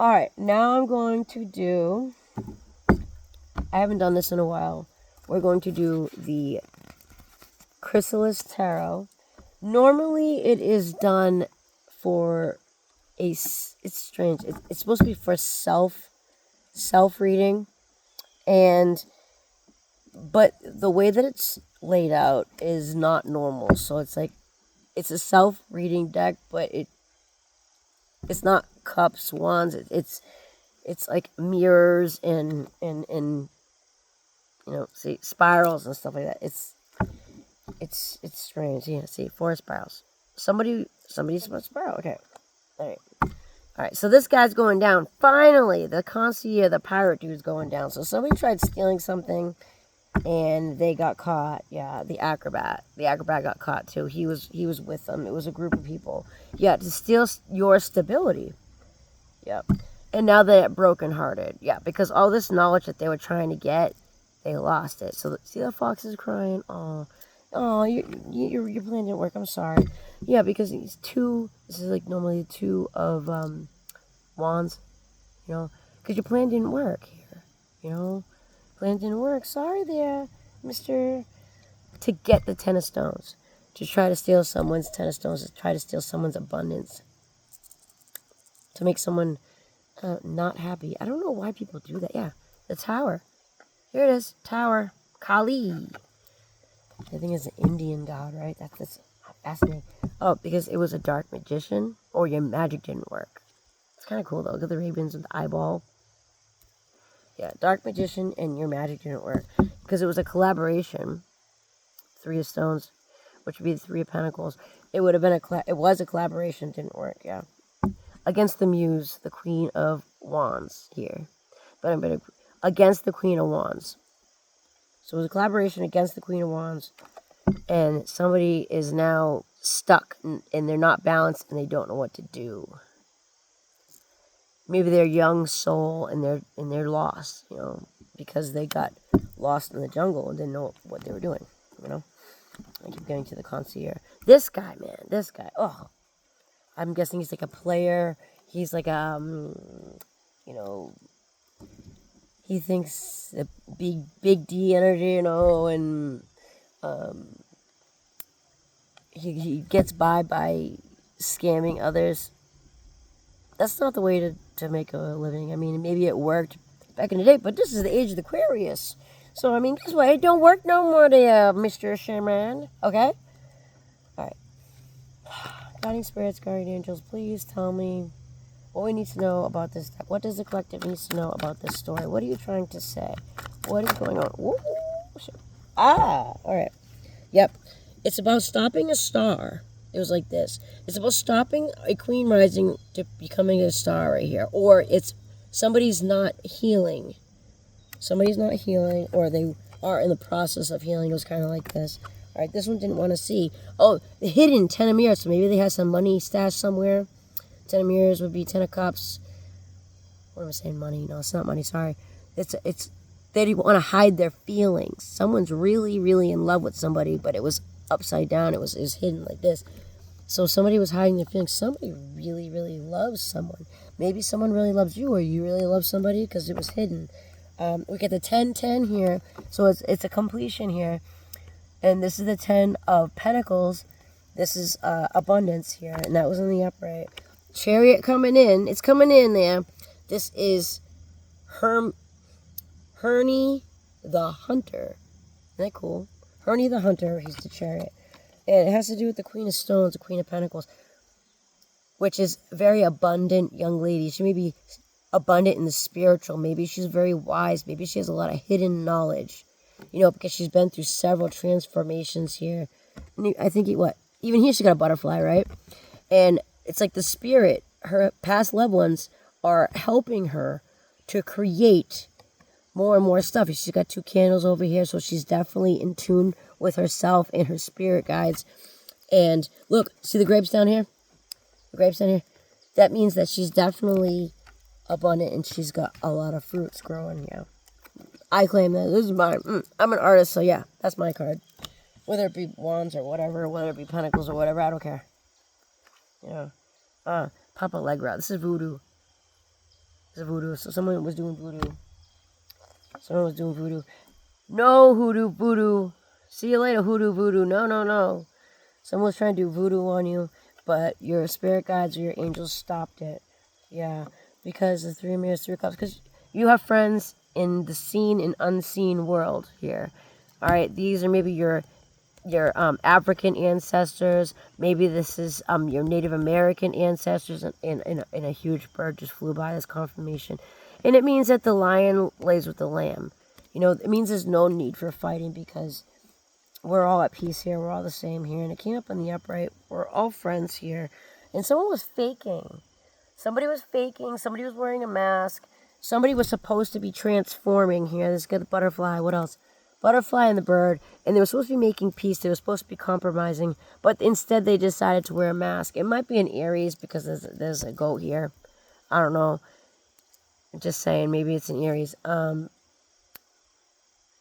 Alright, now I'm going to do... I haven't done this in a while. We're going to do the Chrysalis Tarot. Normally, it is done for it's strange. It's supposed to be for self-reading. But the way that it's laid out is not normal. So it's like, it's a self-reading deck, but it's not cups, wands. It's like mirrors and see, spirals and stuff like that. It's strange. Yeah, see, 4 spirals. Somebody's a spiral. Okay. All right. So this guy's going down. Finally, the concierge, the pirate dude's going down. So somebody tried stealing something, and they got caught. Yeah, the acrobat got caught too. He was with them. It was a group of people. Yeah, to steal your stability. Yep. And now they're brokenhearted. Yeah, because all this knowledge that they were trying to get, they lost it. So see, the fox is crying. Oh, your plan didn't work. I'm sorry. Yeah, because these two. This is like normally 2 of wands. Because your plan didn't work here. Plan didn't work. Sorry there, Mister. To get the 10 of stones, to try to steal someone's 10 of stones, to try to steal someone's abundance, to make someone not happy. I don't know why people do that. Yeah, the tower. Here it is, tower. Kali. I think it's an Indian god, right? That's fascinating. Oh, because it was a dark magician, or your magic didn't work. It's kind of cool though. Look at the ravens with the eyeball. Yeah, dark magician and your magic didn't work because it was a collaboration. 3 of stones, which would be the 3 of pentacles. It would have been it was a collaboration, didn't work. Yeah. Against the muse, the queen of wands here. But against the queen of wands. So it was a collaboration against the queen of wands. And somebody is now stuck and they're not balanced and they don't know what to do. Maybe they're young soul and they're lost, because they got lost in the jungle and didn't know what they were doing, I keep getting to the concierge. This guy, man, oh. I'm guessing he's like a player. He's like he thinks the big D energy, and he gets by scamming others. That's not the way to make a living. I mean, maybe it worked back in the day, but this is the age of the Aquarius. So, I mean, guess what? It don't work no more there, Mr. Shaman. Okay? Alright. Guiding spirits, guardian angels, please tell me what we need to know about this deck. What does the collective need to know about this story? What are you trying to say? What is going on? Ooh, alright. Yep. It's about stopping a star. It was like this. It's about stopping a queen rising to becoming a star right here. Or it's somebody's not healing. Somebody's not healing, or they are in the process of healing. It was kind of like this. All right, this one didn't want to see. Oh, the hidden 10 of mirrors. So maybe they have some money stashed somewhere. 10 of mirrors would be 10 of cups. What am I saying? Money? No, it's not money. Sorry. It's they want to hide their feelings. Someone's really, really in love with somebody, but it was upside down. It was hidden like this. So somebody was hiding their feelings. Somebody really, really loves someone. Maybe someone really loves you, or you really love somebody because it was hidden. We get the 10-10 here, so it's a completion here. And this is the 10 of pentacles. This is abundance here, and that was in the upright. Chariot coming in. It's coming in there. This is Herney the Hunter. Isn't that cool? Herney the Hunter, he's the chariot. And it has to do with the Queen of Stones, the Queen of Pentacles, which is very abundant young lady. She may be abundant in the spiritual. Maybe she's very wise. Maybe she has a lot of hidden knowledge. Because she's been through several transformations here. And I think, even here she got a butterfly, right? And it's like the spirit, her past loved ones are helping her to create more and more stuff. She's got 2 candles over here, so she's definitely in tune with herself and her spirit guides. And look, see the grapes down here? The grapes down here? That means that she's definitely abundant and she's got a lot of fruits growing, I claim that. This is mine. I'm an artist, so yeah, that's my card. Whether it be wands or whatever, whether it be pentacles or whatever, I don't care. Papa Allegra. This is voodoo. It's a voodoo. So someone was doing voodoo. Someone was doing voodoo. No hoodoo, voodoo. See you later, hoodoo, voodoo. No, no, no. Someone was trying to do voodoo on you, but your spirit guides or your angels stopped it. Yeah, because the Three of Mirrors, Three of Cups. Because you have friends in the seen and unseen world here. All right, these are maybe your African ancestors. Maybe this is your Native American ancestors, and a huge bird just flew by. This confirmation, and it means that the lion lays with the lamb. You know, it means there's no need for fighting because we're all at peace here. We're all the same here, and it came up in the upright. We're all friends here, and someone was faking. Somebody was faking. Somebody was wearing a mask. Somebody was supposed to be transforming here. This got the butterfly. What else? Butterfly and the bird, and they were supposed to be making peace. They were supposed to be compromising, but instead they decided to wear a mask. It might be an Aries because there's a goat here. I don't know. I'm just saying, maybe it's an Aries.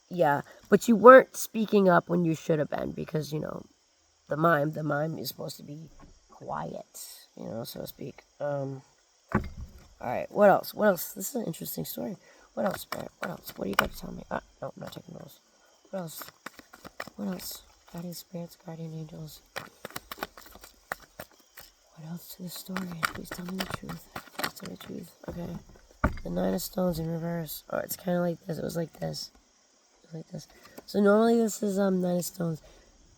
Yeah, but you weren't speaking up when you should have been because, you know, the mime is supposed to be quiet, you know, so to speak. All right, what else? What else? This is an interesting story. What else, Spirit? What else? What do you got to tell me? No, I'm not taking those. What else? What else? Guardian spirits, guardian angels. What else to the story? Please tell me the truth. Please tell me the truth. Okay. The Nine of Stones in reverse. Oh, it's kind of like this. It was like this. It was like this. So normally this is Nine of Stones.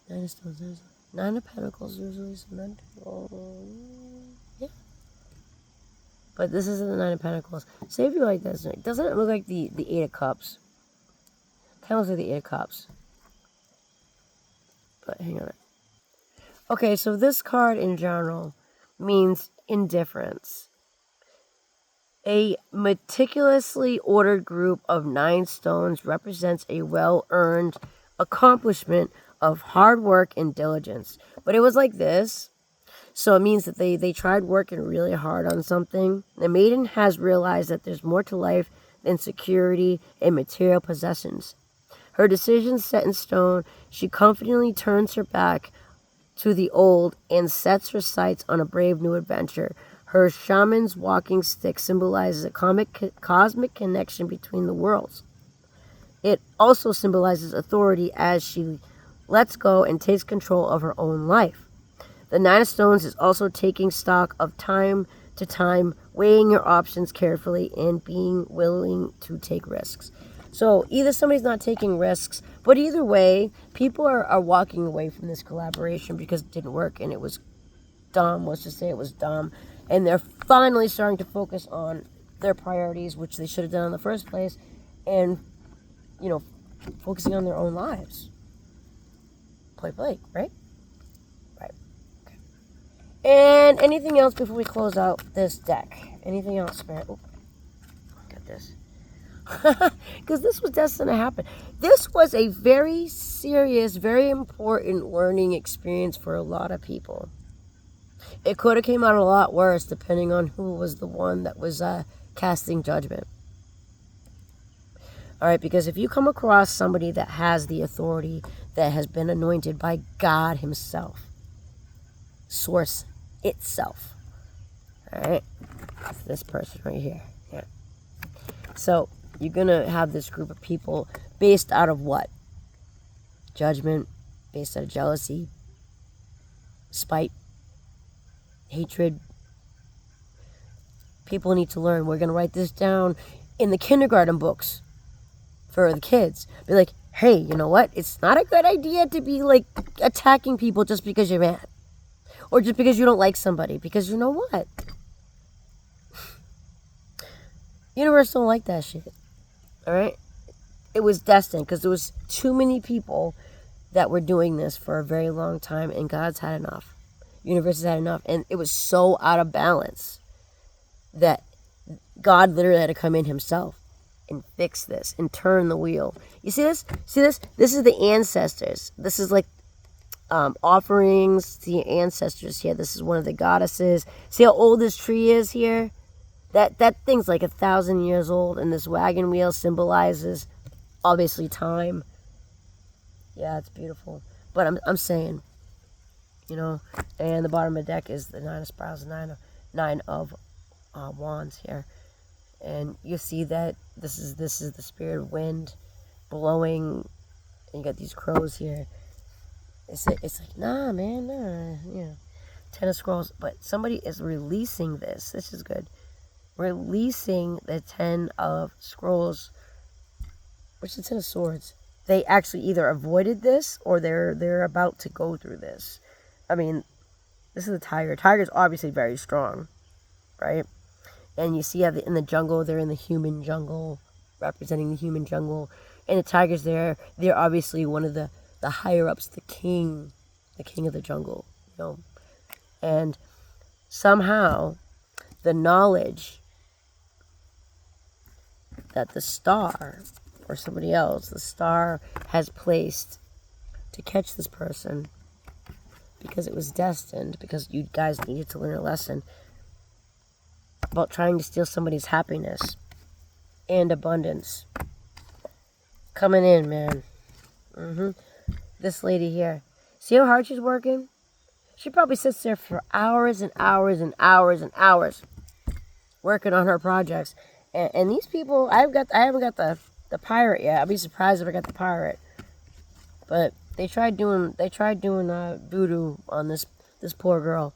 Nine of Stones. There's Nine of Pentacles usually. So Nine of yeah. But this isn't the Nine of Pentacles. Say if you like this. Doesn't it look like the Eight of Cups? Kind of looks like the Eight of Cups. But hang on. Okay, so this card in general means indifference. A meticulously ordered group of 9 stones represents a well-earned accomplishment of hard work and diligence. But it was like this. So it means that they tried working really hard on something. The maiden has realized that there's more to life than security and material possessions. Her decisions set in stone, she confidently turns her back to the old and sets her sights on a brave new adventure. Her shaman's walking stick symbolizes a cosmic connection between the worlds. It also symbolizes authority as she lets go and takes control of her own life. The Nine of Stones is also taking stock of time to time, weighing your options carefully, and being willing to take risks. So either somebody's not taking risks, but either way, people are walking away from this collaboration because it didn't work and it was dumb. Let's just say it was dumb. And they're finally starting to focus on their priorities, which they should have done in the first place, and, you know, focusing on their own lives. Point blank, right? Right. Okay. And anything else before we close out this deck? Anything else, Spirit? Oh, got this. Because this was destined to happen. This was a very serious, very important learning experience for a lot of people. It could have came out a lot worse depending on who was the one that was casting judgment. Alright, because if you come across somebody that has the authority, that has been anointed by God himself, Source itself, alright, this person right here. Yeah. So, you're going to have this group of people based out of what? Judgment, based out of jealousy, spite, hatred. People need to learn. We're going to write this down in the kindergarten books for the kids. Be like, hey, you know what? It's not a good idea to be like attacking people just because you're mad. Or just because you don't like somebody. Because you know what? Universe don't like that shit. Alright? It was destined because there was too many people that were doing this for a very long time, and God's had enough. Universe has had enough, and it was so out of balance that God literally had to come in himself and fix this and turn the wheel. You see this? See this? This is the ancestors. This is like offerings to the ancestors here. This is one of the goddesses. See how old this tree is here? That thing's like 1,000 years old, and this wagon wheel symbolizes obviously time. Yeah, it's beautiful. But I'm saying, you know, and the bottom of the deck is the Nine of Spirals, Nine of Wands here. And you see that this is the spirit of wind blowing, and you got these crows here. It's like, nah, man, nah, yeah. 10 of Scrolls, but somebody is releasing this. This is good. Releasing the 10 of Scrolls, which is the 10 of Swords. They actually either avoided this or they're about to go through this. I mean, this is the tiger. Tiger's obviously very strong, right? And you see how in the jungle, they're in the human jungle, representing the human jungle. And the tiger's there. They're obviously one of the higher-ups, the king of the jungle, you know. And somehow, the knowledge that the star, or somebody else, the star has placed to catch this person, because it was destined, because you guys needed to learn a lesson about trying to steal somebody's happiness and abundance. Coming in, man. This lady here. See how hard she's working? She probably sits there for hours and hours and hours and hours working on her projects. And these people, I haven't got the pirate yet. I'd be surprised if I got the pirate. But they tried doing voodoo on this poor girl.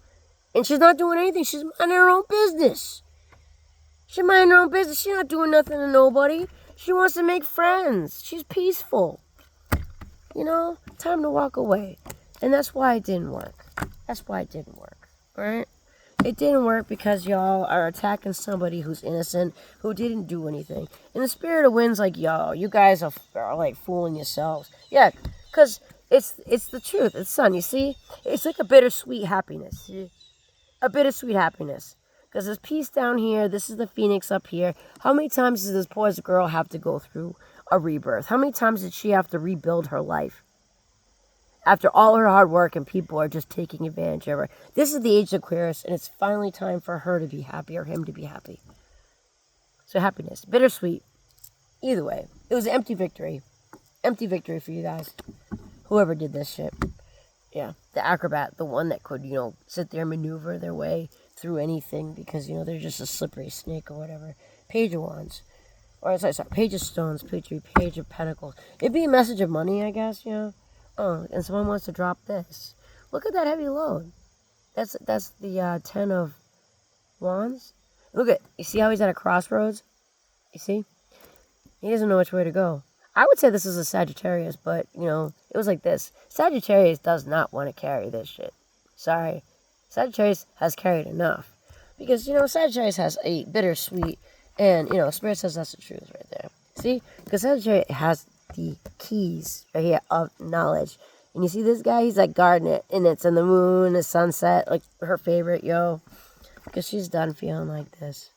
And she's not doing anything. She's minding her own business. She's minding her own business. She's not doing nothing to nobody. She wants to make friends. She's peaceful. You know, time to walk away. And that's why it didn't work. That's why it didn't work, right? It didn't work because y'all are attacking somebody who's innocent, who didn't do anything. And the spirit of wind's like, yo, you guys are like fooling yourselves. Yeah, because it's the truth. It's sun, you see? It's like a bittersweet happiness. See? A bittersweet happiness. Because there's peace down here. This is the phoenix up here. How many times does this poor girl have to go through a rebirth? How many times did she have to rebuild her life? After all her hard work and people are just taking advantage of her. This is the age of Aquarius, and it's finally time for her to be happy or him to be happy. So happiness. Bittersweet. Either way. It was an empty victory. Empty victory for you guys. Whoever did this shit. Yeah. The acrobat. The one that could, sit there and maneuver their way through anything because, they're just a slippery snake or whatever. Page of Wands. Or, sorry. Page of Stones. Page of Pentacles. It'd be a message of money, I guess, Oh, and someone wants to drop this. Look at that heavy load. That's the 10 of Wands. Look at, you see how he's at a crossroads? You see? He doesn't know which way to go. I would say this is a Sagittarius, but, it was like this. Sagittarius does not want to carry this shit. Sorry. Sagittarius has carried enough. Because, Sagittarius has a bittersweet, and, Spirit says that's the truth right there. See? Because Sagittarius has the keys right here of knowledge. And you see this guy? He's like guarding it. And it's in the moon, the sunset, like her favorite, yo. Because she's done feeling like this.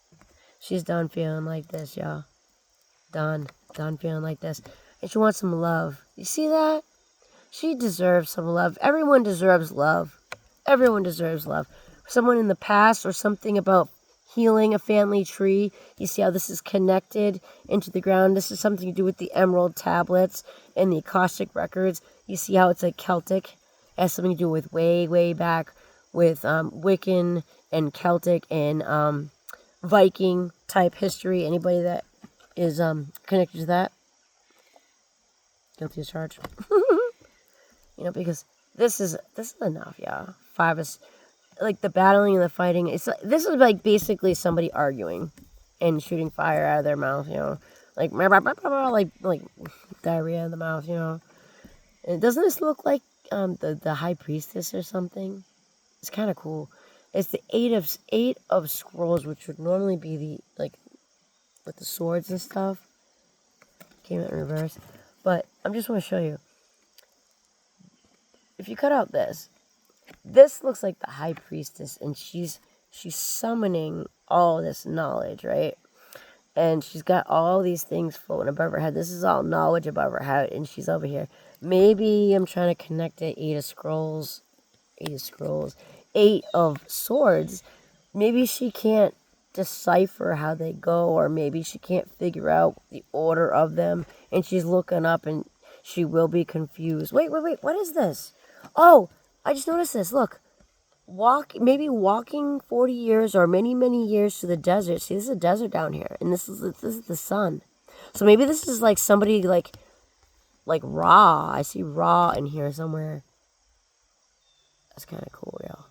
She's done feeling like this, y'all. Done feeling like this. And she wants some love. You see that? She deserves some love. Everyone deserves love. Everyone deserves love. Someone in the past or something about healing a family tree. You see how this is connected into the ground. This is something to do with the emerald tablets and the Akashic records. You see how it's like Celtic. It has something to do with way, way back with Wiccan and Celtic and Viking type history. Anybody that is connected to that? Guilty as charged. Because this is enough, y'all. Five is like the battling and the fighting. This is like basically somebody arguing and shooting fire out of their mouth, like diarrhea in the mouth, And doesn't this look like the high priestess or something? It's kind of cool. It's the eight of scrolls, which would normally be the with the swords and stuff. Came out in reverse, but I'm just want to show you. If you cut out this looks like the high priestess, and she's summoning all this knowledge, right? And she's got all these things floating above her head. This is all knowledge above her head, and she's over here. Maybe I'm trying to connect it. Eight of Scrolls, Eight of Swords. Maybe she can't decipher how they go, or maybe she can't figure out the order of them, and she's looking up, and she will be confused. Wait, what is this? Oh, I just noticed this. Look, maybe walking 40 years or many, many years to the desert. See, this is a desert down here, and this is the sun. So maybe this is like somebody like Ra. I see Ra in here somewhere. That's kind of cool, y'all.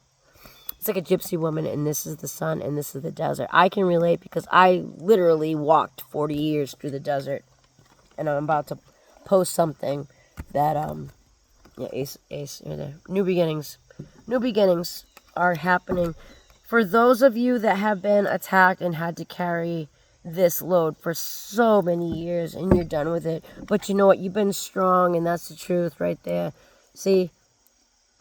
It's like a gypsy woman, and this is the sun, and this is the desert. I can relate because I literally walked 40 years through the desert, and I'm about to post something that yeah, ace right there. New beginnings are happening for those of you that have been attacked and had to carry this load for so many years, and you're done with it. But you know what? You've been strong, and that's the truth right there. See,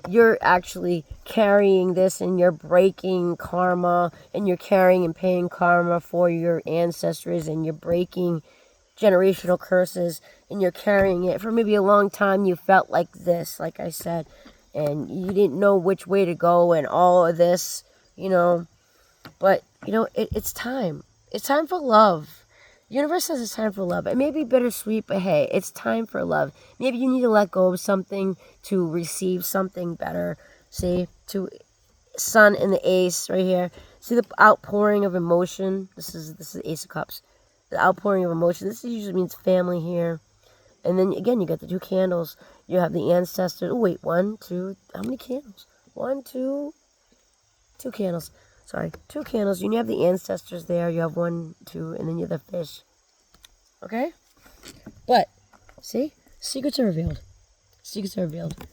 you're actually carrying this, and you're breaking karma, and you're carrying and paying karma for your ancestors, and you're breaking generational curses, and you're carrying it for maybe a long time. You felt like this, like I said, and you didn't know which way to go and all of this, you know. But, you know, it's time. It's time for love. The universe says it's time for love. It may be bittersweet, but hey, it's time for love. Maybe you need to let go of something to receive something better. See, to Sun and the Ace right here. See the outpouring of emotion. This is the Ace of Cups. The outpouring of emotion. This usually means family here. And then again, you got the 2 candles. You have the ancestors. Oh wait, 1, 2. How many candles? 1, 2. 2 candles. Sorry, 2 candles. You have the ancestors there. You have 1, 2, and then you have the fish. Okay? But, see? Secrets are revealed. Secrets are revealed.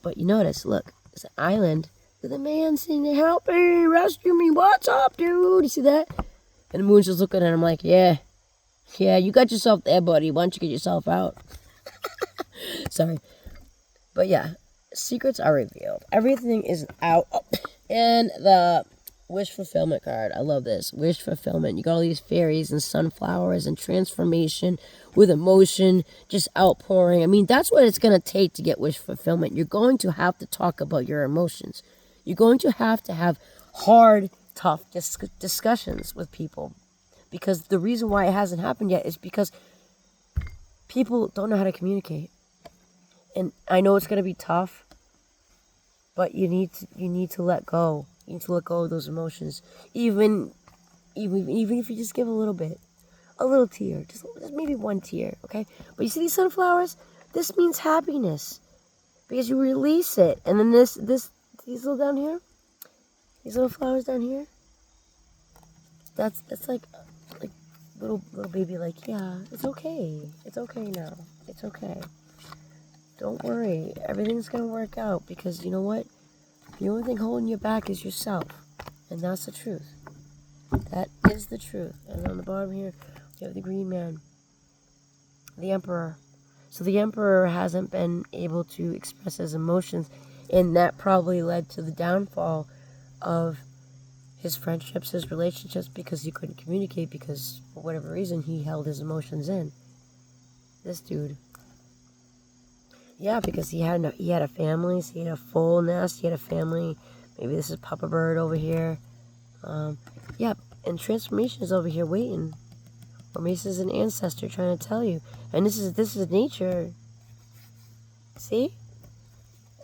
But you notice, look, it's an island with a man saying, help me, rescue me, what's up, dude? You see that? And the moon's just looking at him like, yeah, you got yourself there, buddy. Why don't you get yourself out? Sorry. But yeah, secrets are revealed. Everything is out. Oh, and the wish fulfillment card. I love this. Wish fulfillment. You got all these fairies and sunflowers and transformation with emotion just outpouring. I mean, that's what it's going to take to get wish fulfillment. You're going to have to talk about your emotions. You're going to have hard, tough discussions with people. Because the reason why it hasn't happened yet is because people don't know how to communicate. And I know it's going to be tough, but you need to let go. You need to let go of those emotions. Even if you just give a little bit. A little tear. Just maybe 1 tear, okay? But you see these sunflowers? This means happiness. Because you release it. And then these little down here? These little flowers down here? That's like little baby like, yeah, it's okay. It's okay now. It's okay. Don't worry. Everything's going to work out because you know what? The only thing holding you back is yourself. And that's the truth. That is the truth. And on the bottom here, we have the green man. The Emperor. So the Emperor hasn't been able to express his emotions. And that probably led to the downfall of his friendships, his relationships, because he couldn't communicate because, for whatever reason, he held his emotions in. This dude. Yeah, because he had a family, so he had a full nest, he had a family. Maybe this is Papa Bird over here. Yeah, and transformation is over here waiting. Or maybe this is an ancestor trying to tell you. And this is nature. See?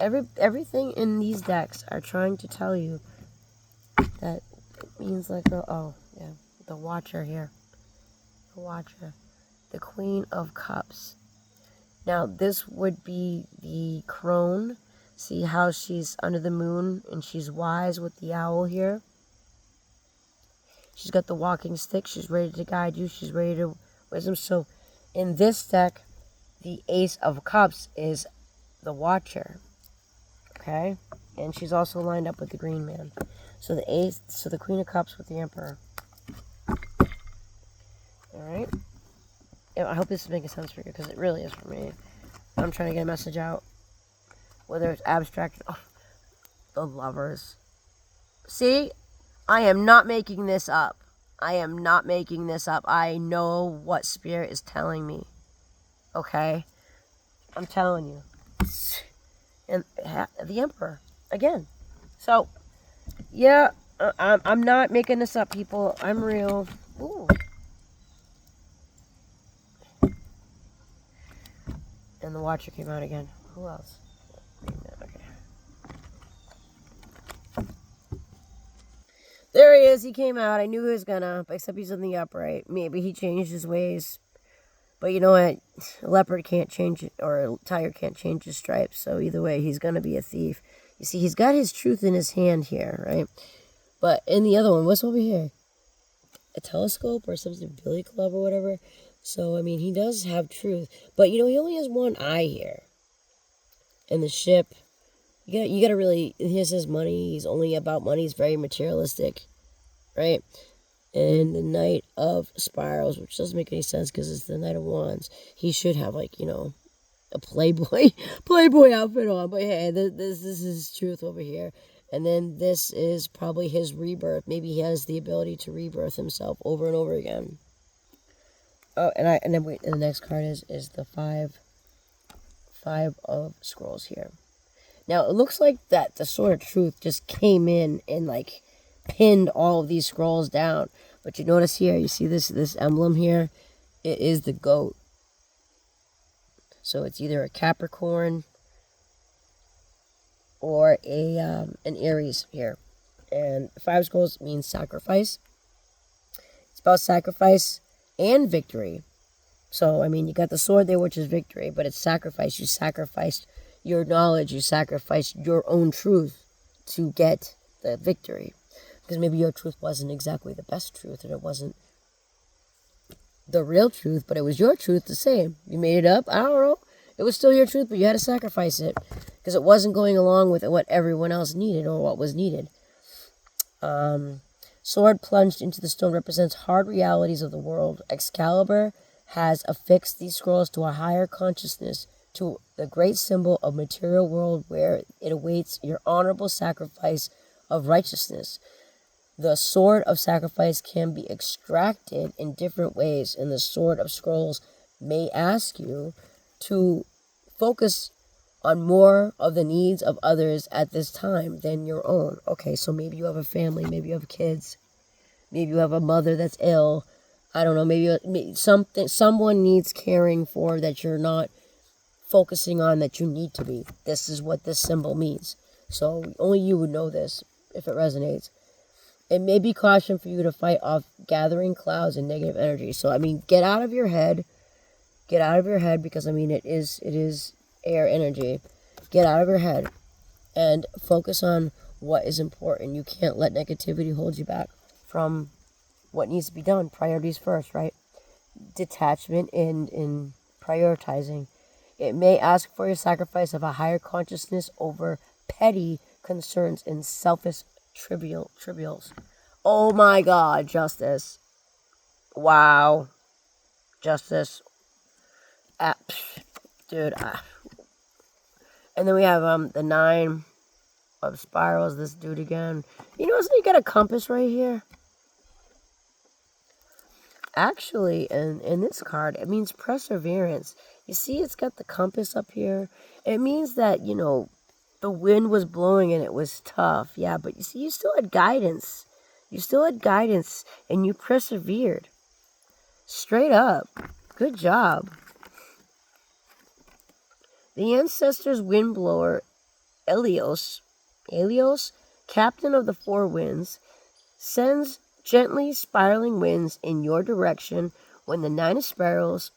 Everything in these decks are trying to tell you that it means like the Watcher here. The Watcher. The Queen of Cups. Now, this would be the crone. See how she's under the moon and she's wise with the owl here? She's got the walking stick. She's ready to guide you. She's ready to wisdom. So, in this deck, the Ace of Cups is the Watcher. Okay? And she's also lined up with the Green Man. So, the Queen of Cups with the Emperor. Alright? I hope this is making sense for you, because it really is for me. I'm trying to get a message out. Whether it's abstract... Oh, the Lovers. See? I am not making this up. I am not making this up. I know what Spirit is telling me. Okay? I'm telling you. And the Emperor. Again. So, yeah, I'm not making this up, people. I'm real. Ooh. And the Watcher came out again. Who else? Okay. he is. He came out. I knew he was gonna, except he's in the upright. Maybe he changed his ways. But you know what? A leopard can't change it, or a tiger can't change his stripes. So either way, he's gonna be a thief. You see, he's got his truth in his hand here, right? But in the other one, what's over here? A telescope or something, billy club or whatever. So, I mean, he does have truth. But, you know, he only has one eye here. And the ship, you gotta really, he has his money. He's only about money. He's very materialistic, right? And the Knight of Spirals, which doesn't make any sense because it's the Knight of Wands. He should have, like, you know, a Playboy outfit on. But hey, this is his truth over here. And then this is probably his rebirth. Maybe he has the ability to rebirth himself over and over again. Oh, and then the next card is the five of scrolls here. Now it looks like that the Sword of Truth just came in and like pinned all of these scrolls down. But you notice here, you see this emblem here? It is the goat. So it's either a Capricorn or an Aries here. And 5 scrolls means sacrifice. It's about sacrifice and victory. So, I mean, you got the sword there, which is victory, but it's sacrifice. You sacrificed your knowledge. You sacrificed your own truth to get the victory. Because maybe your truth wasn't exactly the best truth, and it wasn't the real truth, but it was your truth the same. You made it up. I don't know. It was still your truth, but you had to sacrifice it because it wasn't going along with what everyone else needed or what was needed. Sword plunged into the stone represents hard realities of the world. Excalibur has affixed these scrolls to a higher consciousness, to the great symbol of material world where it awaits your honorable sacrifice of righteousness. The sword of sacrifice can be extracted in different ways, and the sword of scrolls may ask you to focus on more of the needs of others at this time than your own. Okay, so maybe you have a family, maybe you have kids, maybe you have a mother that's ill. I don't know, maybe someone needs caring for that you're not focusing on that you need to be. This is what this symbol means. So only you would know this if it resonates. It may be caution for you to fight off gathering clouds and negative energy. So, I mean, get out of your head. Get out of your head because, I mean, it is air energy. Get out of your head and focus on what is important. You can't let negativity hold you back from what needs to be done. Priorities first, right? Detachment in prioritizing. It may ask for your sacrifice of a higher consciousness over petty concerns and selfish trivials. Oh my God, Justice. Wow. Justice. Dude. And then we have the 9 of Spirals, this dude again. You know, you got a compass right here. Actually, in this card, it means perseverance. You see, it's got the compass up here. It means that, you know, the wind was blowing and it was tough. Yeah, but you see, you still had guidance. You still had guidance and you persevered. Straight up. Good job. The ancestors' windblower, Helios, captain of the 4 winds, sends gently spiraling winds in your direction when the 9 of Spirals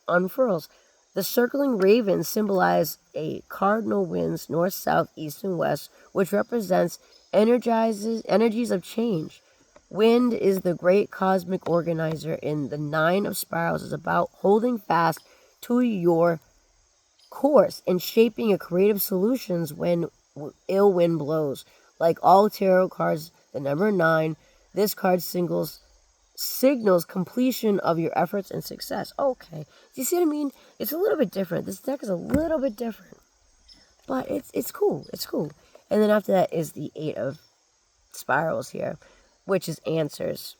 unfurls. The circling ravens symbolize a cardinal winds, north, south, east, and west, which represents energies of change. Wind is the great cosmic organizer, and the 9 of Spirals is about holding fast to your course and shaping a creative solutions when ill wind blows. Like all tarot cards, the number 9, this card signals completion of your efforts and success. Okay. Do you see what I mean? It's a little bit different. This deck is a little bit different. But it's cool. It's cool. And then after that is the 8 of Spirals here, which is answers.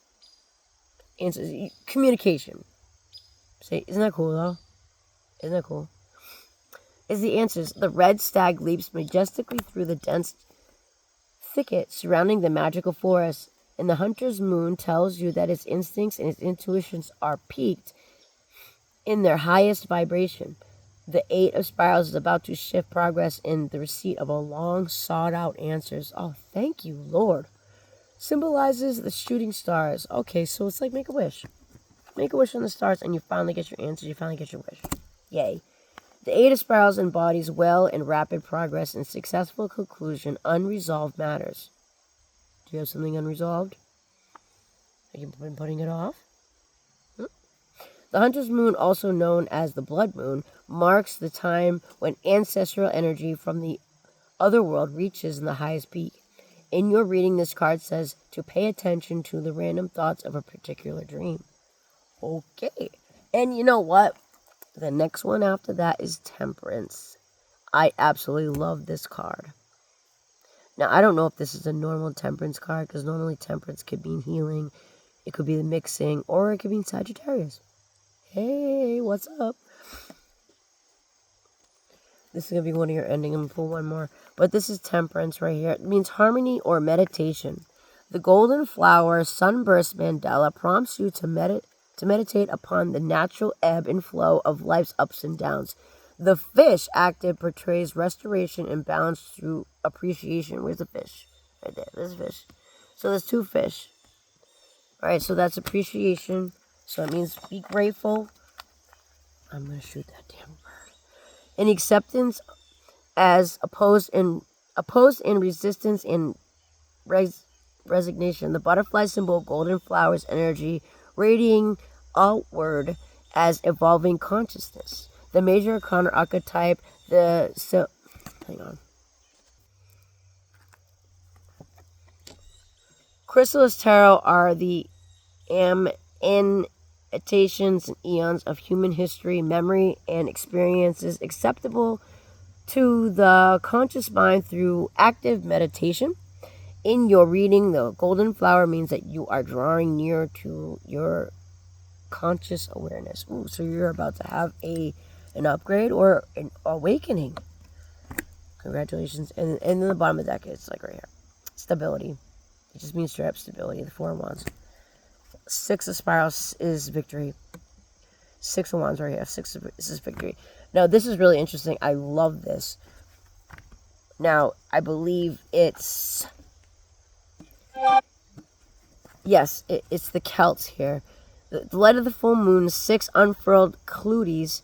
Communication. Say, isn't that cool though? Isn't that cool? Is the answers. The red stag leaps majestically through the dense thicket surrounding the magical forest, and the hunter's moon tells you that its instincts and its intuitions are peaked in their highest vibration. The 8 of Spirals is about to shift progress in the receipt of a long sought out answers. Oh, thank you, Lord. symbolizes the shooting stars. Okay, so it's like make a wish. Make a wish on the stars and you finally get your answers. You finally get your wish. Yay. The Eight of Spirals embodies well and rapid progress and successful conclusion unresolved matters. Do you have something unresolved? Have you been putting it off? The Hunter's Moon, also known as the Blood Moon, marks the time when ancestral energy from the other world reaches the highest peak. In your reading, this card says to pay attention to the random thoughts of a particular dream. Okay. And you know what? The next one after that is Temperance. I absolutely love this card. Now, I don't know if this is a normal Temperance card, because normally Temperance could mean healing, it could be the mixing, or it could mean Sagittarius. Hey, what's up? This is going to be one of your ending. I'm going to pull one more. But this is Temperance right here. It means harmony or meditation. The golden flower sunburst mandala prompts you to meditate upon the natural ebb and flow of life's ups and downs. The fish active portrays restoration and balance through appreciation. Where's the fish? Right there. There's a fish. So there's two fish. Alright, so that's appreciation. So it means be grateful. I'm going to shoot that damn bird. And acceptance as opposed in resistance and resignation. The butterfly symbol, golden flowers, energy, radiating outward as evolving consciousness. The major arcana archetype, hang on. Chrysalis Tarot are the annotations and eons of human history, memory, and experiences acceptable to the conscious mind through active meditation. In your reading, the golden flower means that you are drawing near to your conscious awareness. Ooh, so you're about to have an upgrade or an awakening. Congratulations. And in the bottom of the deck, it's like right here. Stability. It just means straight up stability. The Four of Wands. Six of Spirals is victory. Six of Wands right here. This is victory. Now, this is really interesting. I love this. Now, I believe it's... Yes, it's the Celts here. The light of the full moon, 6 unfurled cluties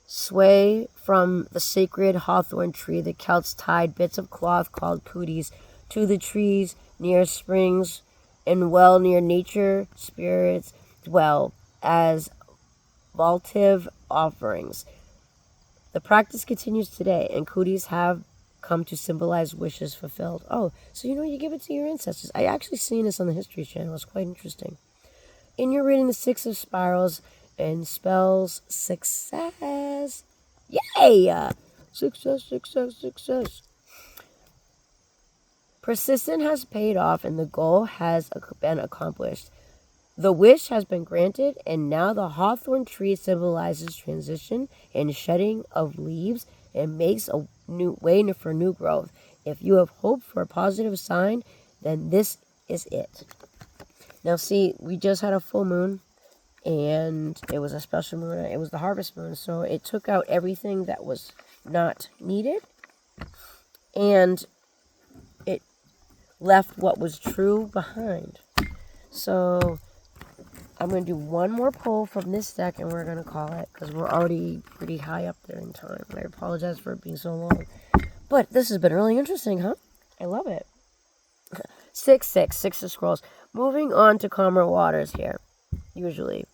sway from the sacred hawthorn tree. The Celts tied bits of cloth called cooties to the trees near springs and well near nature. Spirits dwell as votive offerings. The practice continues today, and cooties have come to symbolize wishes fulfilled. Oh, so you give it to your ancestors. I actually seen this on the History Channel. It's quite interesting. In your reading, the Six of Spirals and spells success. Yay! Success, success, success. Persistence has paid off and the goal has been accomplished. The wish has been granted, and now the hawthorn tree symbolizes transition and shedding of leaves and makes a new way for new growth. If you have hope for a positive sign, then this is it. Now see, we just had a full moon, and it was a special moon. It was the harvest moon, so it took out everything that was not needed, and it left what was true behind. So I'm going to do one more pull from this deck, and we're going to call it, because we're already pretty high up there in time. I apologize for it being so long. But this has been really interesting, huh? I love it. 6 of scrolls. Moving on to calmer waters here, usually.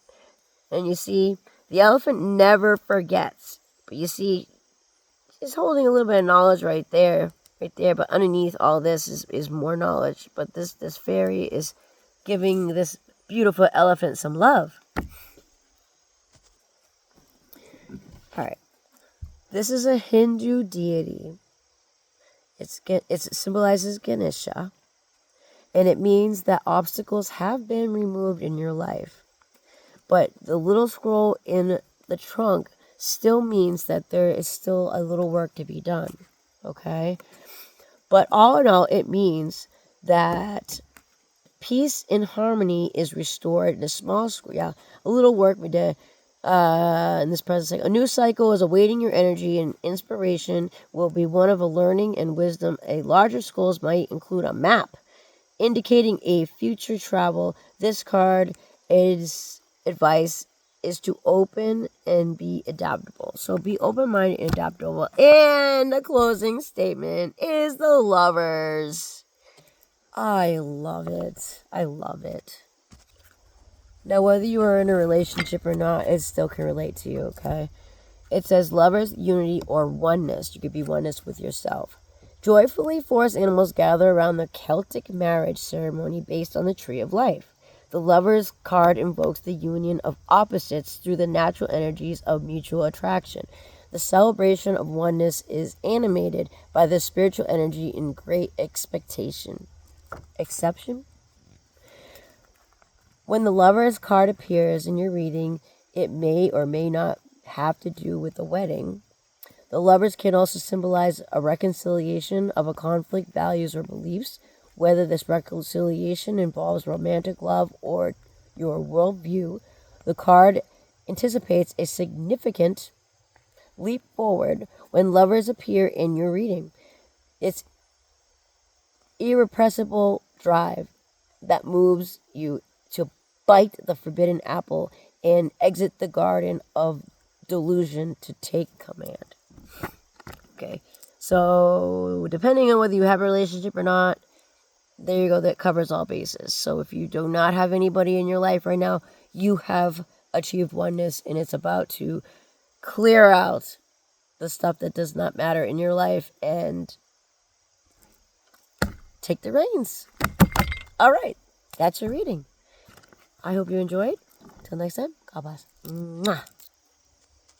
And you see, the elephant never forgets. But you see, she's holding a little bit of knowledge right there. But underneath all this is more knowledge. But this fairy is giving this beautiful elephant some love. Alright. This is a Hindu deity. It symbolizes Ganesha. And it means that obstacles have been removed in your life. But the little scroll in the trunk still means that there is still a little work to be done. Okay? But all in all, it means that peace and harmony is restored in a small scroll. Yeah, a little work we did in this present cycle. A new cycle is awaiting your energy, and inspiration will be one of a learning and wisdom. A larger scrolls might include a map indicating a future travel. This card is advice is to open and be adaptable. So be open-minded and adaptable. And the closing statement is the Lovers. I love it. I love it. Now, whether you are in a relationship or not, it still can relate to you, okay? It says lovers, unity, or oneness. You could be oneness with yourself. Joyfully, forest animals gather around the Celtic marriage ceremony based on the Tree of Life. The Lovers card invokes the union of opposites through the natural energies of mutual attraction. The celebration of oneness is animated by the spiritual energy in great expectation. Exception? When the Lovers card appears in your reading, it may or may not have to do with the wedding. The Lovers can also symbolize a reconciliation of a conflict, values, or beliefs, whether this reconciliation involves romantic love or your worldview. The card anticipates a significant leap forward when Lovers appear in your reading. It's irrepressible drive that moves you to bite the forbidden apple and exit the garden of delusion to take command. Okay, so depending on whether you have a relationship or not, there you go, that covers all bases. So if you do not have anybody in your life right now, you have achieved oneness, and it's about to clear out the stuff that does not matter in your life and take the reins. All right, that's your reading. I hope you enjoyed. Till next time, God bless. Mwah.